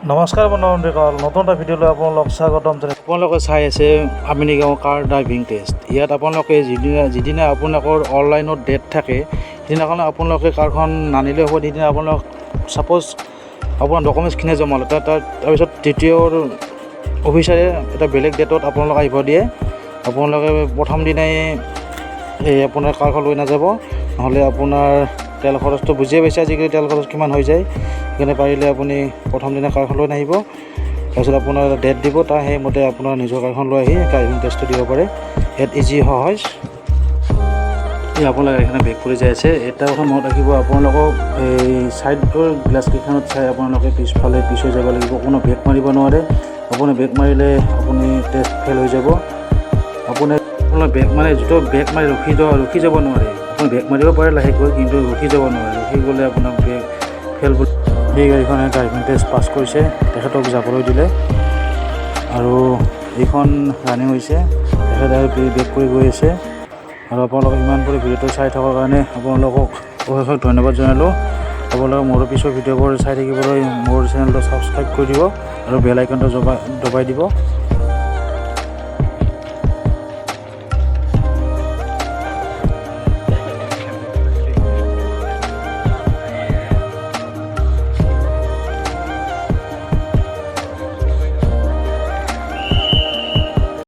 নমস্কাৰ বন্ধুসকল, নতুন এটা ভিডিঅ'লৈ আপোনালোক স্বাগতম জনাইছোঁ। আপোনালোকে চাই আছে amingon কাৰ ড্ৰাইভিং টেষ্ট। ইয়াত আপোনালোকে যিদিনা আপোনালোকৰ অনলাইনত ডেট থাকে সেইদিনাখন আপোনালোকে কাৰখন নানিলে হ'ব। সেইদিনা আপোনালোক ছাপ'জ আপোনাৰ ডকুমেণ্টছখিনি জমালে তাৰপিছত DTOৰ অফিচাৰে এটা বেলেগ ডেটত আপোনালোক আহিব দিয়ে। আপোনালোকে প্ৰথম দিনাই আপোনাৰ কাৰখন লৈ নাযাব, নহ'লে আপোনাৰ তেল খৰচটো বুজিয়ে পাইছে আজিকালি তেল খৰচ কিমান হৈ যায়। সেইকাৰণে পাৰিলে আপুনি প্ৰথম দিনা কাৰখন লৈ নাহিব। তাৰপিছত আপোনাৰ ডেট দিব, তাৰ সেইমতে আপোনাৰ নিজৰ কাৰখন লৈ আহি ড্ৰাইভিং টেষ্টটো দিব পাৰে। ইয়াত ইজি সহজ। আপোনালোকে এইখানে ব্ৰেক কৰি যাই আছে। এটা কথা মনত ৰাখিব, আপোনালোকক এই ছাইডৰ গ্লাছকেইখনত চাই আপোনালোকে পিছফালে পিছ হৈ যাব লাগিব। কোনো ব্ৰেক মাৰিব নোৱাৰে। আপুনি ব্ৰেক মাৰিলে আপুনি টেষ্ট ফেইল হৈ যাব। আপোনাৰ ব্ৰেক মাৰে যিটো ব্ৰেক মাৰি ৰখি যাব নোৱাৰে। আপুনি ব্ৰেক মাৰিব পাৰে লাহেকৈ, কিন্তু ৰখি যাব নোৱাৰে। ৰখি গ'লে আপোনাক ব্ৰেক ফেইল বুলি সেই গাড়ীখনে ড্ৰাইভিং টেষ্ট পাছ কৰিছে, তেখেতক যাবলৈ দিলে আৰু এইখন ৰানিং হৈছে। তেখেতে ব্ৰেক কৰি গৈ আছে আৰু আপোনালোকে ইমান কৰি ভিডিঅ'টো চাই থকাৰ কাৰণে আপোনালোকক অশেষ ধন্যবাদ জনালোঁ। আপোনালোকে মোৰ পিছৰ ভিডিঅ'বোৰ চাই থাকিবলৈ মোৰ চেনেলটো ছাবস্ক্ৰাইব কৰি দিব আৰু বেল আইকনটো দবাই দিব।